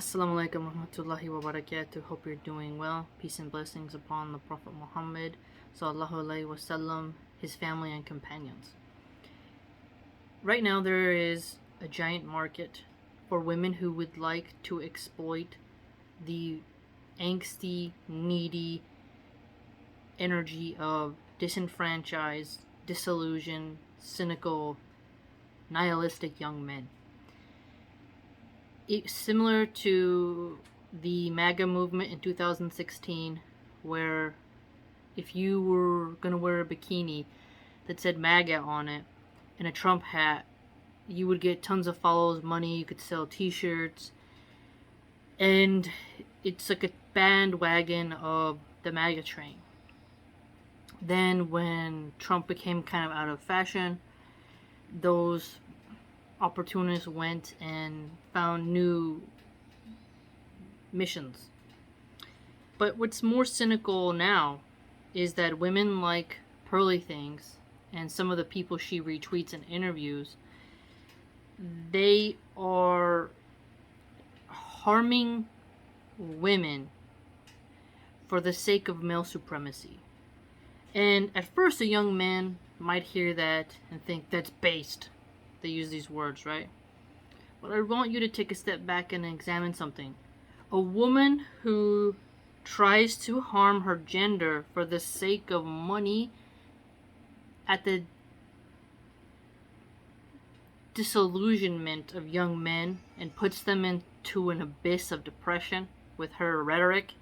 Assalamu alaikum warahmatullahi wabarakatuh. Hope you're doing well. Peace and blessings upon the Prophet Muhammad sallallahu alaihi wasallam, his family and companions. Right now there is a giant market for women who would like to exploit the angsty, needy energy of disenfranchised, disillusioned, cynical, nihilistic young men. It's similar to the MAGA movement in 2016, where if you were going to wear a bikini that said MAGA on it and a Trump hat, you would get tons of follows, money, you could sell t-shirts, and it's like a bandwagon of the MAGA train. Then when Trump became kind of out of fashion, those opportunists went and found new missions. But what's more cynical now is that women like PearlyThings and some of the people she retweets and interviews, they are harming women for the sake of male supremacy. And at first a young man might hear that and think that's based. They use these words, right? But I want you to take a step back and examine something. A woman who tries to harm her gender for the sake of money at the disillusionment of young men and puts them into an abyss of depression with her rhetoric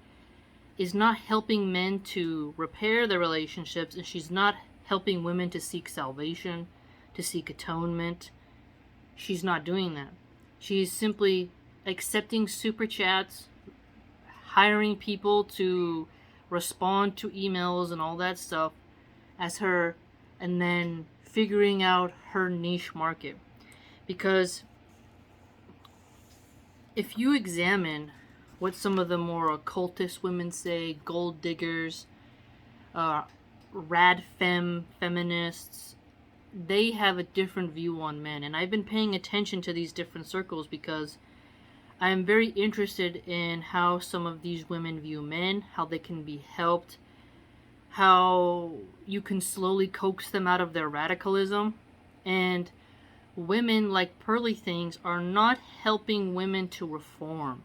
is not helping men to repair their relationships, and she's not helping women to seek salvation, to seek atonement. She's not doing that. She's simply accepting super chats, hiring people to respond to emails and all that stuff as her, and then figuring out her niche market. Because if you examine what some of the more occultist women say, gold diggers, rad feminists, they have a different view on men. And I've been paying attention to these different circles because I am very interested in how some of these women view men, how they can be helped, how you can slowly coax them out of their radicalism. And women like PearlyThings are not helping women to reform.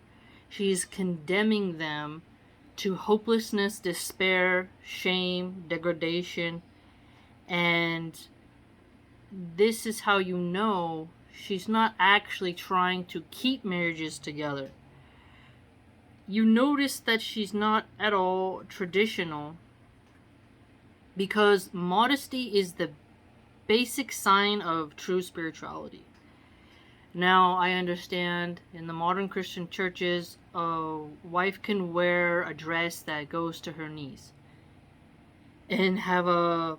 She's condemning them to hopelessness, despair, shame, degradation, and this is how you know she's not actually trying to keep marriages together. You notice that she's not at all traditional because modesty is the basic sign of true spirituality. Now, I understand in the modern Christian churches, a wife can wear a dress that goes to her knees and have a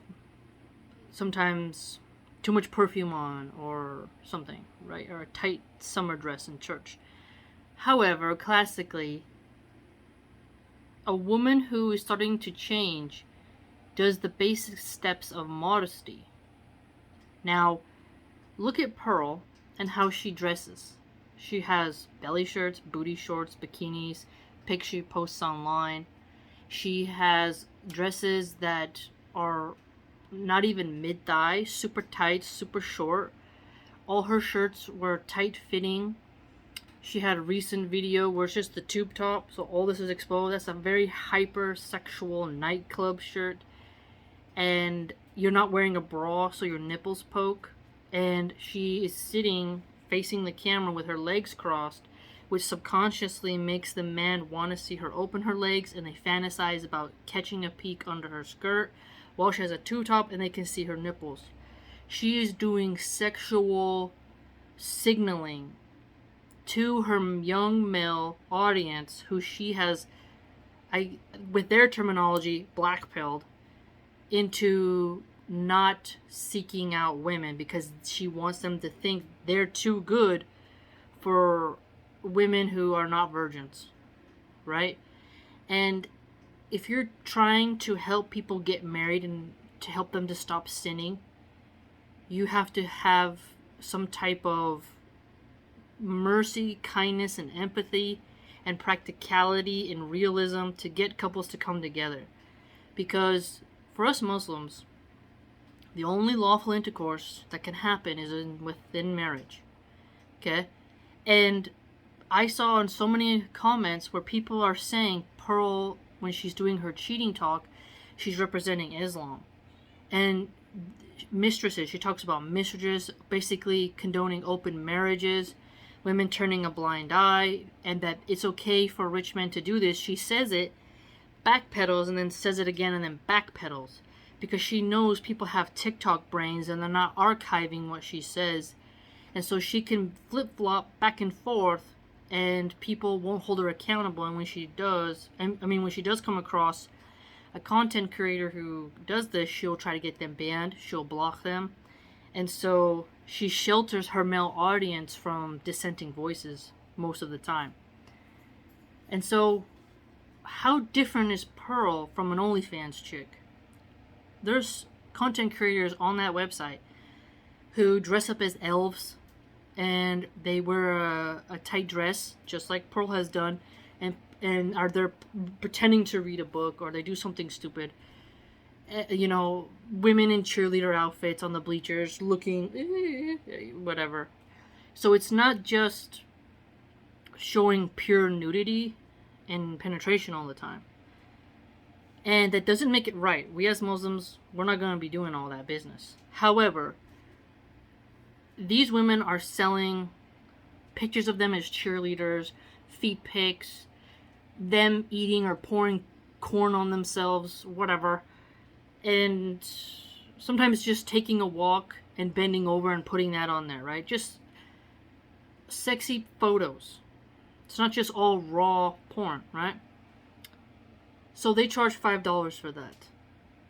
sometimes too much perfume on or something, right? Or a tight summer dress in church. However, classically, a woman who is starting to change does the basic steps of modesty. Now, look at Pearl and how she dresses. She has belly shirts, booty shorts, bikinis, pics she posts online. She has dresses that are not even mid-thigh, super tight, super short. All her shirts were tight-fitting. She had a recent video where it's just the tube top, so all this is exposed. That's a very hyper-sexual nightclub shirt. And you're not wearing a bra, so your nipples poke. And she is sitting facing the camera with her legs crossed, which subconsciously makes the man want to see her open her legs, and they fantasize about catching a peek under her skirt while she has a tube top and they can see her nipples. She is doing sexual signaling to her young male audience who she has, with their terminology, blackpilled into not seeking out women because she wants them to think they're too good for women who are not virgins, right? And if you're trying to help people get married and to help them to stop sinning, you have to have some type of mercy, kindness, and empathy and practicality and realism to get couples to come together. Because for us Muslims, the only lawful intercourse that can happen is within marriage. Okay? And I saw in so many comments where people are saying Pearl, when she's doing her cheating talk, she's representing Islam. And mistresses, she talks about mistresses basically condoning open marriages, women turning a blind eye, and that it's okay for rich men to do this. She says it, backpedals, and then says it again, and then backpedals. Because she knows people have TikTok brains and they're not archiving what she says. And so she can flip-flop back and forth, and people won't hold her accountable. And when she does, when she does come across a content creator who does this, she'll try to get them banned. She'll block them. And so she shelters her male audience from dissenting voices most of the time. And so how different is Pearl from an OnlyFans chick? There's content creators on that website who dress up as elves, and they wear a tight dress, just like Pearl has done, and are there pretending to read a book, or they do something stupid. Women in cheerleader outfits on the bleachers looking whatever. So it's not just showing pure nudity and penetration all the time. And that doesn't make it right. We as Muslims, we're not going to be doing all that business. However, these women are selling pictures of them as cheerleaders, feet pics, them eating or pouring corn on themselves, whatever. And sometimes just taking a walk and bending over and putting that on there, right? Just sexy photos. It's not just all raw porn, right? So they charge $5 for that.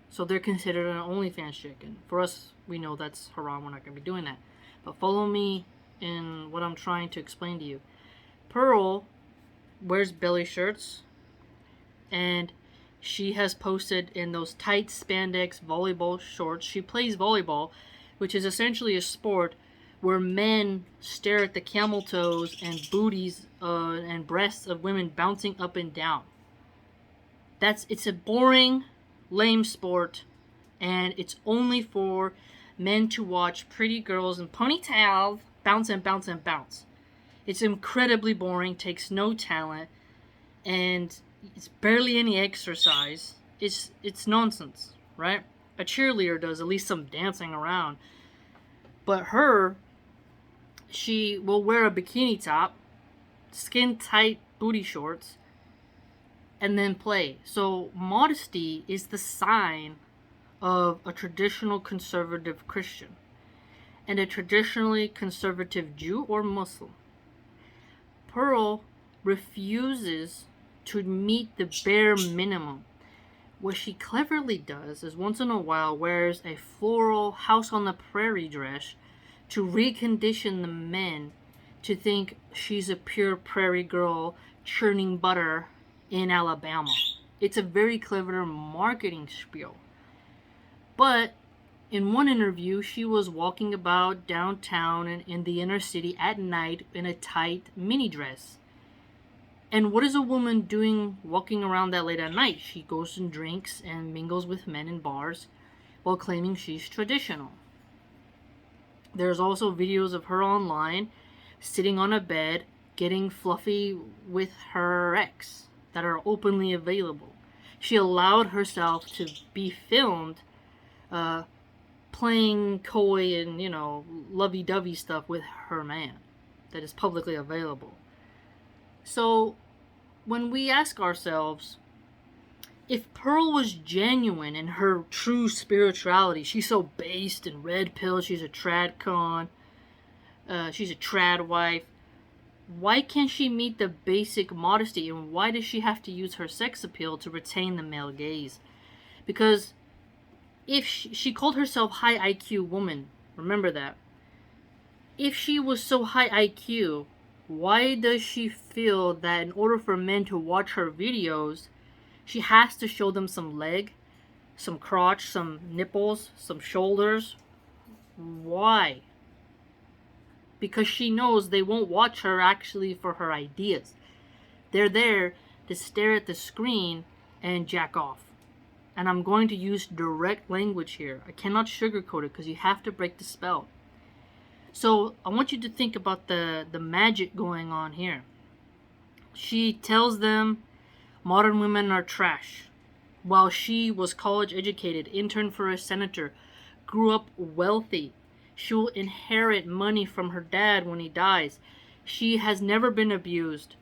So they're considered an OnlyFans chick. And for us, we know that's haram. We're not going to be doing that. But follow me in what I'm trying to explain to you. Pearl wears belly shirts, and she has posted in those tight spandex volleyball shorts. She plays volleyball, which is essentially a sport where men stare at the camel toes and booties and breasts of women bouncing up and down. It's a boring, lame sport, and it's only for men to watch pretty girls in ponytails bounce and bounce and bounce. It's incredibly boring, takes no talent, and it's barely any exercise. It's nonsense, right? A cheerleader does at least some dancing around. But she will wear a bikini top, skin-tight booty shorts, and then play. So modesty is the sign of a traditional conservative Christian and a traditionally conservative Jew or Muslim. Pearl refuses to meet the bare minimum. What she cleverly does is once in a while wears a floral house on the prairie dress to recondition the men to think she's a pure prairie girl churning butter in Alabama. It's a very clever marketing spiel. But in one interview, she was walking about downtown and in the inner city at night in a tight mini dress. And what is a woman doing walking around that late at night? She goes and drinks and mingles with men in bars while claiming she's traditional. There's also videos of her online sitting on a bed getting fluffy with her ex that are openly available. She allowed herself to be filmed playing coy and, lovey-dovey stuff with her man that is publicly available. So when we ask ourselves, if Pearl was genuine in her true spirituality, she's so based in red pill, she's a trad con, she's a trad wife, why can't she meet the basic modesty, and why does she have to use her sex appeal to retain the male gaze? Because if she called herself high IQ woman, remember that. If she was so high IQ, why does she feel that in order for men to watch her videos, she has to show them some leg, some crotch, some nipples, some shoulders? Why? Because she knows they won't watch her actually for her ideas. They're there to stare at the screen and jack off. And I'm going to use direct language here. I cannot sugarcoat it because you have to break the spell. So I want you to think about the magic going on here. She tells them modern women are trash. While she was college educated, interned for a senator, grew up wealthy. She will inherit money from her dad when he dies. She has never been abused.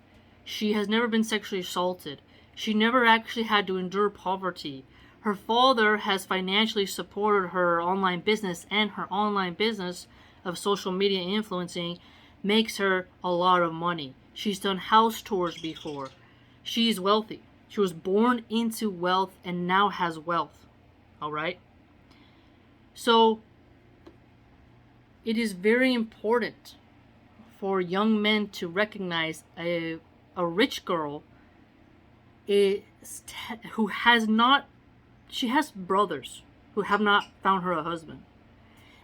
She has never been sexually assaulted. She never actually had to endure poverty. Her father has financially supported her online business, and her online business of social media influencing makes her a lot of money. She's done house tours before. She's wealthy. She was born into wealth and now has wealth. All right? So, it is very important for young men to recognize a rich girl who has not, she has brothers who have not found her a husband.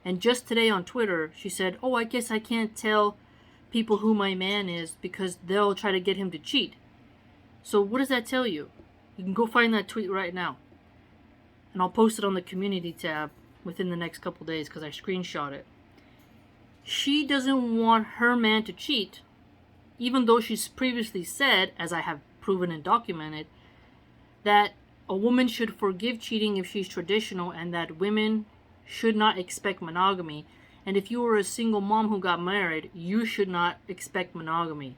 And just today on Twitter, she said, "Oh, I guess I can't tell people who my man is because they'll try to get him to cheat." So what does that tell you? You can go find that tweet right now. And I'll post it on the community tab within the next couple days because I screenshot it. She doesn't want her man to cheat, even though she's previously said, as I have proven and documented, that a woman should forgive cheating if she's traditional and that women should not expect monogamy. And if you were a single mom who got married, you should not expect monogamy.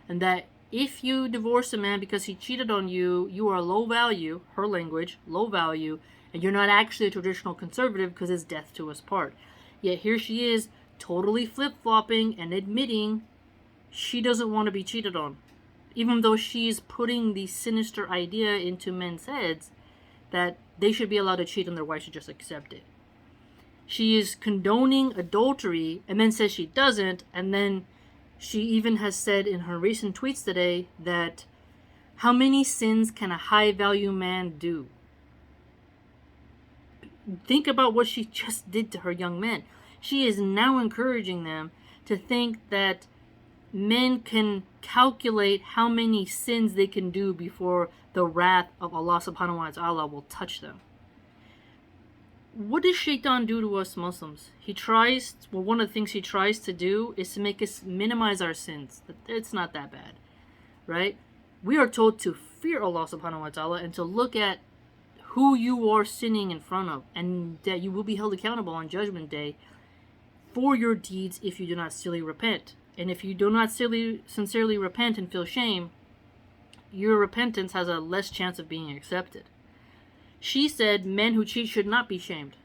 And that if you divorce a man because he cheated on you, you are low value, her language, low value, and you're not actually a traditional conservative because it's death to us part. Yet here she is, totally flip-flopping and admitting she doesn't want to be cheated on. Even though she's putting the sinister idea into men's heads that they should be allowed to cheat and their wife should just accept it. She is condoning adultery and then says she doesn't, and then she even has said in her recent tweets today that how many sins can a high-value man do? Think about what she just did to her young men. She is now encouraging them to think that men can calculate how many sins they can do before the wrath of Allah subhanahu wa ta'ala will touch them. What does Shaitan do to us Muslims? One of the things he tries to do is to make us minimize our sins. It's not that bad, right? We are told to fear Allah subhanahu wa ta'ala and to look at who you are sinning in front of, and that you will be held accountable on Judgment Day for your deeds if you do not sincerely repent. And if you do not sincerely repent and feel shame, your repentance has a less chance of being accepted. She said men who cheat should not be shamed.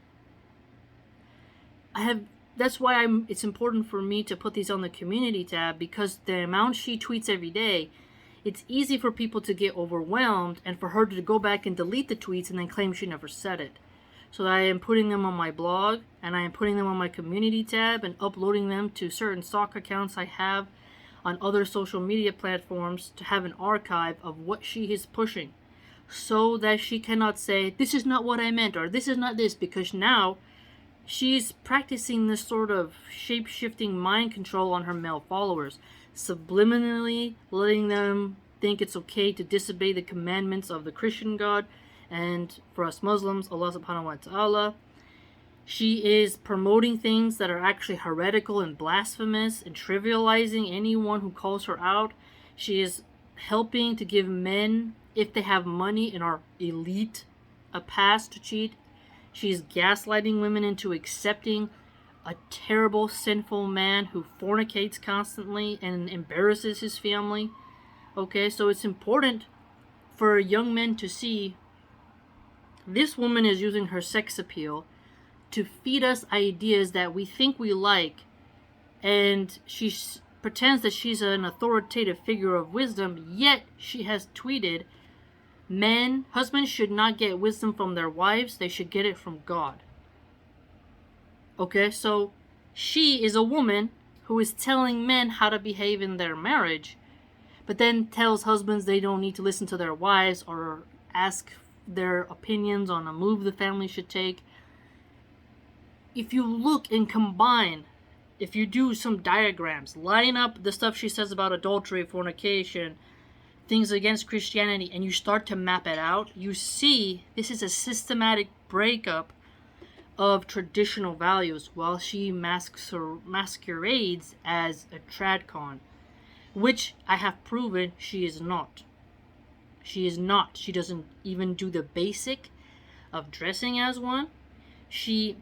That's why it's important for me to put these on the community tab, because the amount she tweets every day, it's easy for people to get overwhelmed and for her to go back and delete the tweets and then claim she never said it. So I am putting them on my blog and I am putting them on my community tab and uploading them to certain stock accounts I have on other social media platforms to have an archive of what she is pushing, so that she cannot say, this is not what I meant, or this is not this, because now she's practicing this sort of shape-shifting mind control on her male followers, subliminally letting them think it's okay to disobey the commandments of the Christian God, and for us Muslims, Allah subhanahu wa ta'ala. She is promoting things that are actually heretical and blasphemous and trivializing anyone who calls her out. She is helping to give men, if they have money and are elite, a pass to cheat. She is gaslighting women into accepting a terrible, sinful man who fornicates constantly and embarrasses his family. Okay, so it's important for young men to see this woman is using her sex appeal to feed us ideas that we think we like, and she pretends that she's an authoritative figure of wisdom, yet she has tweeted, husbands should not get wisdom from their wives, they should get it from God. Okay, so she is a woman who is telling men how to behave in their marriage, but then tells husbands they don't need to listen to their wives or ask their opinions on a move the family should take. If you look and combine, if you do some diagrams, line up the stuff she says about adultery, fornication, things against Christianity and you start to map it out, you see this is a systematic breakup of traditional values while she masquerades as a tradcon, which I have proven she is not. She is not. She doesn't even do the basic of dressing as one. She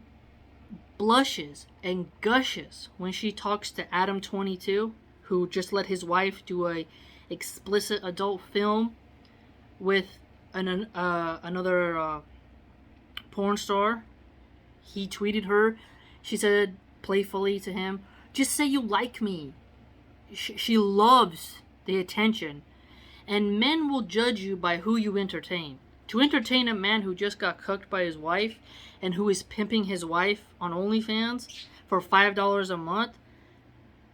blushes and gushes when she talks to Adam 22, who just let his wife do a explicit adult film with another porn star. He tweeted her. She said playfully to him, "Just say you like me." She loves the attention. And men will judge you by who you entertain. To entertain a man who just got cooked by his wife and who is pimping his wife on OnlyFans for $5 a month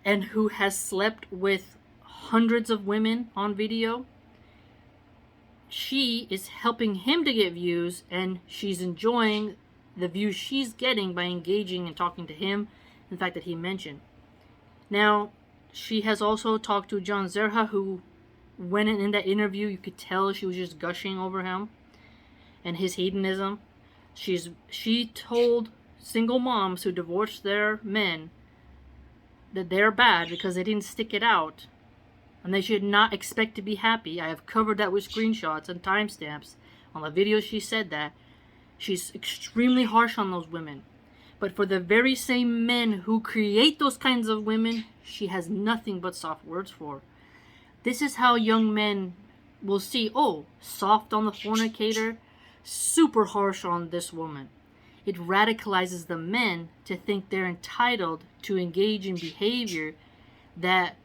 and who has slept with hundreds of women on video, she is helping him to get views, and she's enjoying the views she's getting by engaging and talking to him, the fact that he mentioned. Now, she has also talked to John Zerha, who, when in that interview, you could tell she was just gushing over him and his hedonism. She told single moms who divorced their men that they're bad because they didn't stick it out and they should not expect to be happy. I have covered that with screenshots and timestamps on the video she said that. She's extremely harsh on those women. But for the very same men who create those kinds of women, she has nothing but soft words for. This is how young men will see, oh, soft on the fornicator, super harsh on this woman. It radicalizes the men to think they're entitled to engage in behavior that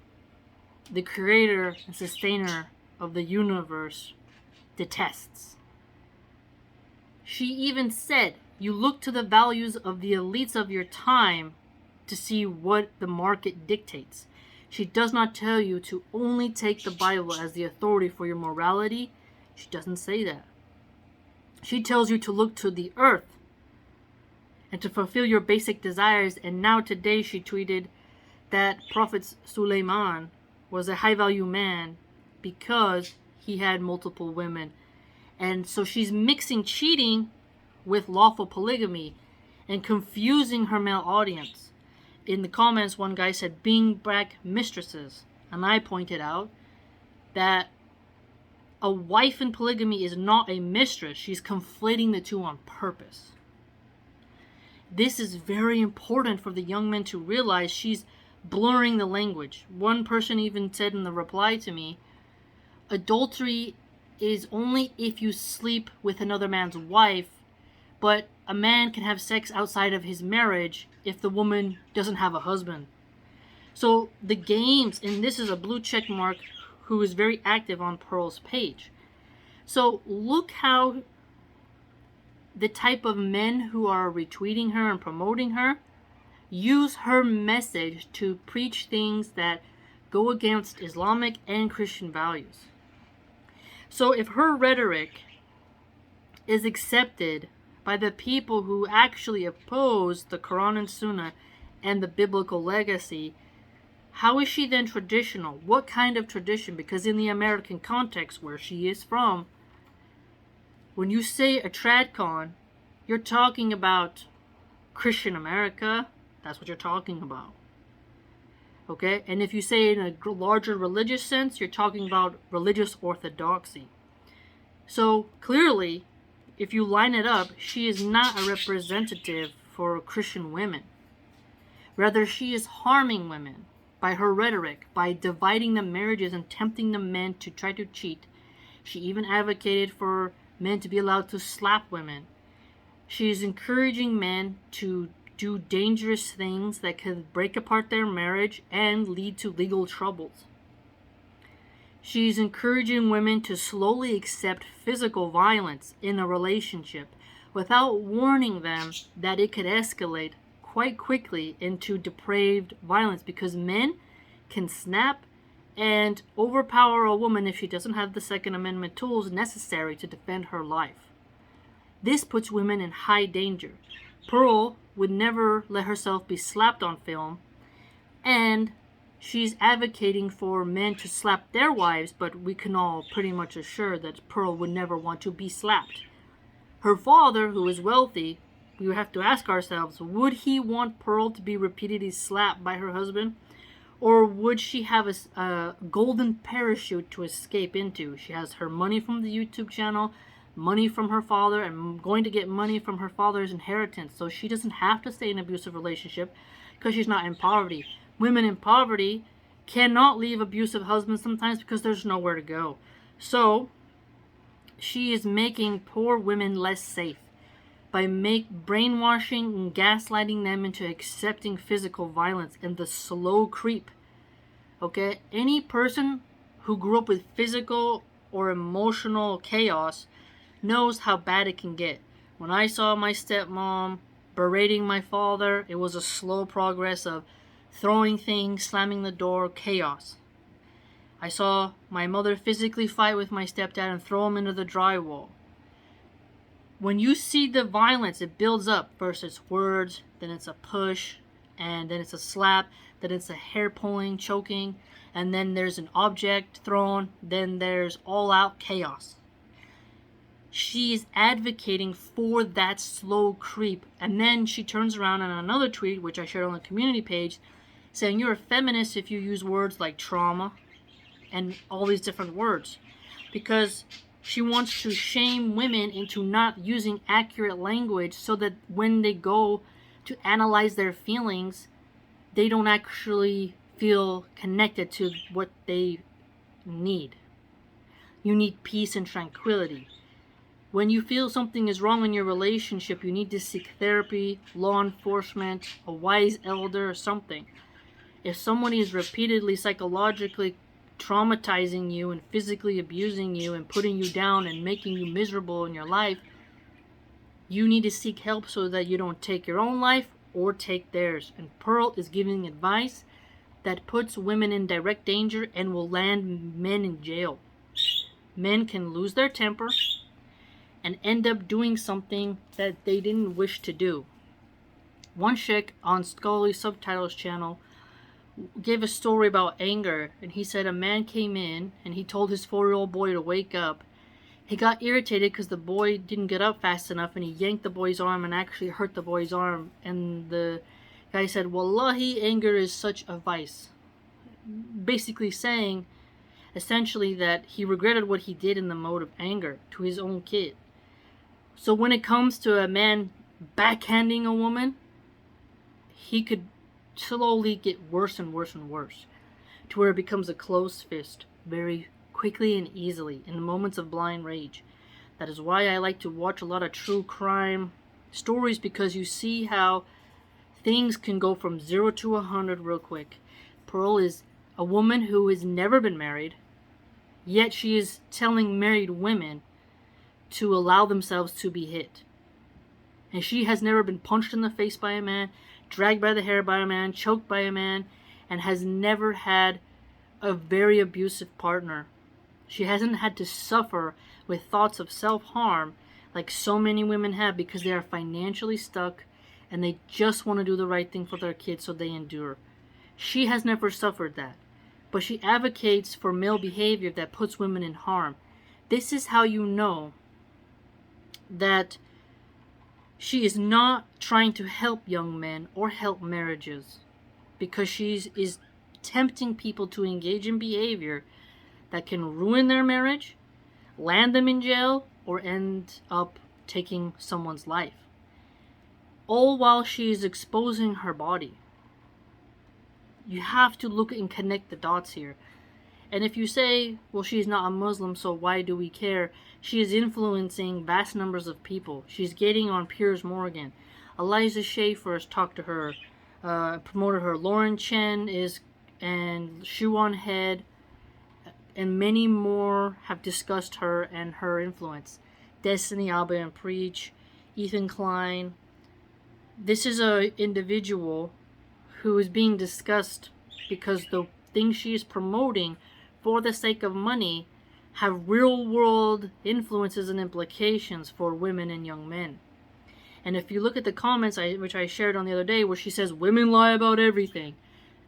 the creator and sustainer of the universe detests. She even said, you look to the values of the elites of your time to see what the market dictates. She does not tell you to only take the Bible as the authority for your morality. She doesn't say that. She tells you to look to the earth and to fulfill your basic desires. And now today she tweeted that Prophet Suleiman was a high-value man because he had multiple women. And so she's mixing cheating with lawful polygamy and confusing her male audience. In the comments, one guy said, being back mistresses. And I pointed out that a wife in polygamy is not a mistress. She's conflating the two on purpose. This is very important for the young men to realize. She's blurring the language. One person even said in the reply to me, adultery is only if you sleep with another man's wife, but a man can have sex outside of his marriage if the woman doesn't have a husband. So the games, and this is a blue check mark who is very active on Pearl's page. So look how the type of men who are retweeting her and promoting her use her message to preach things that go against Islamic and Christian values. So if her rhetoric is accepted by the people who actually oppose the Quran and Sunnah and the biblical legacy, how is she then traditional? What kind of tradition? Because in the American context where she is from, when you say a tradcon, you're talking about Christian America. That's what you're talking about. Okay? And if you say it in a larger religious sense, you're talking about religious orthodoxy. So clearly, if you line it up, she is not a representative for Christian women. Rather, she is harming women by her rhetoric, by dividing the marriages and tempting the men to try to cheat. She even advocated for men to be allowed to slap women. She is encouraging men to do dangerous things that could break apart their marriage and lead to legal troubles. She's encouraging women to slowly accept physical violence in a relationship without warning them that it could escalate quite quickly into depraved violence, because men can snap and overpower a woman if she doesn't have the Second Amendment tools necessary to defend her life. This puts women in high danger. Pearl would never let herself be slapped on film, and she's advocating for men to slap their wives, but we can all pretty much assure that Pearl would never want to be slapped. Her father, who is wealthy, we would have to ask ourselves, would he want Pearl to be repeatedly slapped by her husband? Or would she have a golden parachute to escape into? She has her money from the YouTube channel, money from her father, and going to get money from her father's inheritance. So she doesn't have to stay in an abusive relationship because she's not in poverty. Women in poverty cannot leave abusive husbands sometimes because there's nowhere to go. So she is making poor women less safe by brainwashing and gaslighting them into accepting physical violence and the slow creep. Okay? Any person who grew up with physical or emotional chaos knows how bad it can get. When I saw my stepmom berating my father, it was a slow progress of throwing things, slamming the door, chaos. I saw my mother physically fight with my stepdad and throw him into the drywall. When you see the violence, it builds up. First it's words, then it's a push, and then it's a slap, then it's a hair pulling, choking, and then there's an object thrown, then there's all-out chaos. She is advocating for that slow creep, and then she turns around on another tweet, which I shared on the community page, saying you're a feminist if you use words like trauma and all these different words, because she wants to shame women into not using accurate language so that when they go to analyze their feelings, they don't actually feel connected to what they need. You need peace and tranquility. When you feel something is wrong in your relationship, you need to seek therapy, law enforcement, a wise elder, or something. If somebody is repeatedly psychologically traumatizing you and physically abusing you and putting you down and making you miserable in your life, you need to seek help so that you don't take your own life or take theirs. And Pearl is giving advice that puts women in direct danger and will land men in jail. Men can lose their temper and end up doing something that they didn't wish to do. One chick on Scholarly Subtitles channel gave a story about anger, and he said a man came in and he told his 4-year-old boy to wake up. He got irritated because the boy didn't get up fast enough, and he yanked the boy's arm and actually hurt the boy's arm. And the guy said, Wallahi, anger is such a vice. Basically saying, essentially, that he regretted what he did in the mode of anger to his own kid. So when it comes to a man backhanding a woman, he could slowly get worse and worse and worse, to where it becomes a closed fist very quickly and easily in moments of blind rage. That is why I like to watch a lot of true crime stories, because you see how things can go from 0 to 100 real quick. Pearl is a woman who has never been married, yet she is telling married women to allow themselves to be hit. And she has never been punched in the face by a man, dragged by the hair by a man, choked by a man, and has never had a very abusive partner. She hasn't had to suffer with thoughts of self-harm like so many women have, because they are financially stuck and they just want to do the right thing for their kids, so they endure. She has never suffered that, but she advocates for male behavior that puts women in harm. This is how you know that she is not trying to help young men or help marriages, because she is tempting people to engage in behavior that can ruin their marriage, land them in jail, or end up taking someone's life. All while she is exposing her body. You have to look and connect the dots here. And if you say, well, she's not a Muslim, so why do we care? She is influencing vast numbers of people. She's getting on Piers Morgan. Eliza Schaefer has talked to her, promoted her. Lauren Chen and Shuan Head, and many more have discussed her and her influence. Destiny Alba and Preach, Ethan Klein. This is an individual who is being discussed because the things she is promoting for the sake of money have real-world influences and implications for women and young men. And if you look at the comments, which I shared on the other day, where she says women lie about everything,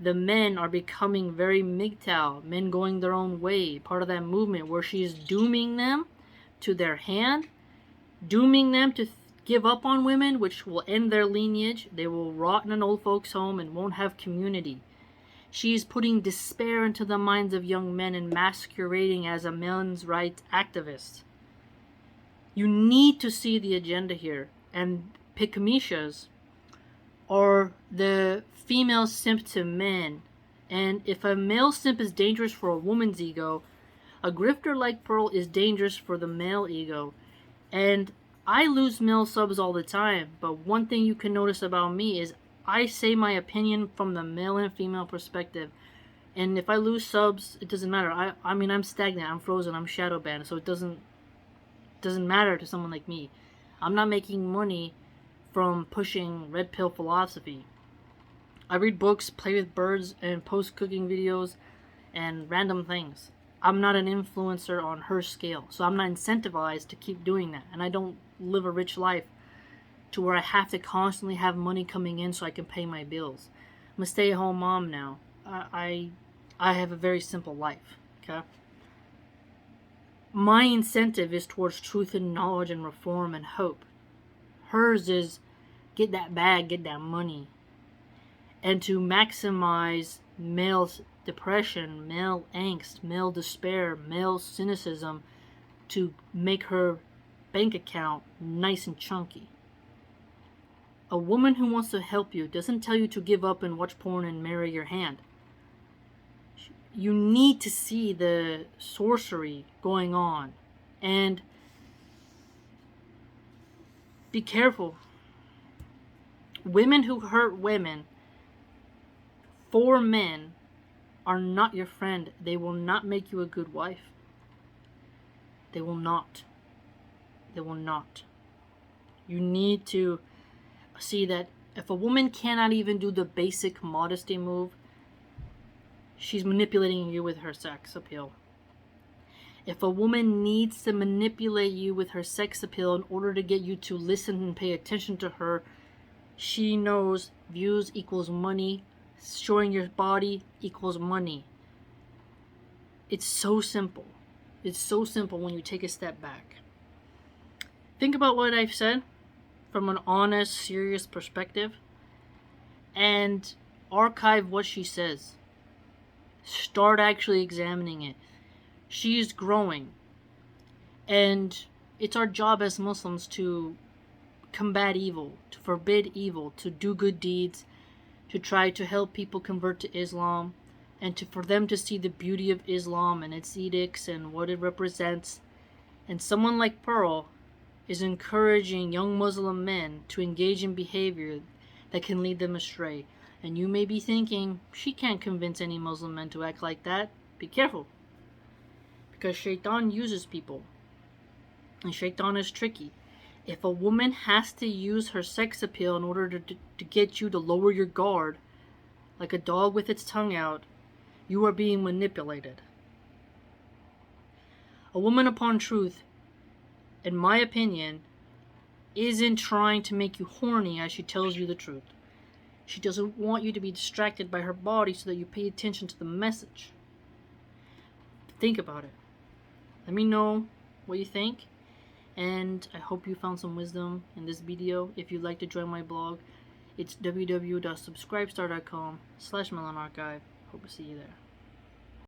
the men are becoming very MGTOW, men going their own way, part of that movement where she is dooming them to their hand, dooming them to give up on women, which will end their lineage. They will rot in an old folks' home and won't have community. She is putting despair into the minds of young men and masquerading as a men's rights activist. You need to see the agenda here. And Picamishas are the female simp to men. And if a male simp is dangerous for a woman's ego, a grifter like Pearl is dangerous for the male ego. And I lose male subs all the time, but one thing you can notice about me is I say my opinion from the male and female perspective. And if I lose subs, it doesn't matter. I mean, I'm stagnant, I'm frozen, I'm shadow banned, so it doesn't matter to someone like me. I'm not making money from pushing red pill philosophy. I read books, play with birds, and post cooking videos and random things. I'm not an influencer on her scale, so I'm not incentivized to keep doing that. And I don't live a rich life to where I have to constantly have money coming in so I can pay my bills. I'm a stay-at-home mom now. I have a very simple life, okay? My incentive is towards truth and knowledge and reform and hope. Hers is get that bag, get that money. And to maximize male depression, male angst, male despair, male cynicism to make her bank account nice and chunky. A woman who wants to help you doesn't tell you to give up and watch porn and marry your hand. You need to see the sorcery going on. And be careful. Women who hurt women for men are not your friend. They will not make you a good wife. They will not. They will not. You need to see that if a woman cannot even do the basic modesty move, she's manipulating you with her sex appeal. If a woman needs to manipulate you with her sex appeal in order to get you to listen and pay attention to her, she knows views equals money, showing your body equals money. It's so simple. It's so simple when you take a step back. Think about what I've said from an honest, serious perspective and archive what she says. Start actually examining it. She is growing. And it's our job as Muslims to combat evil, to forbid evil, to do good deeds, to try to help people convert to Islam, and for them to see the beauty of Islam and its edicts and what it represents. And someone like Pearl is encouraging young Muslim men to engage in behavior that can lead them astray. And you may be thinking, she can't convince any Muslim men to act like that. Be careful. Because Shaitan uses people. And Shaitan is tricky. If a woman has to use her sex appeal in order to get you to lower your guard, like a dog with its tongue out, you are being manipulated. A woman upon truth, in my opinion, isn't trying to make you horny as she tells you the truth. She doesn't want you to be distracted by her body so that you pay attention to the message. Think about it. Let me know what you think. And I hope you found some wisdom in this video. If you'd like to join my blog, it's www.subscribestar.com/MilahanArchive. Hope to see you there.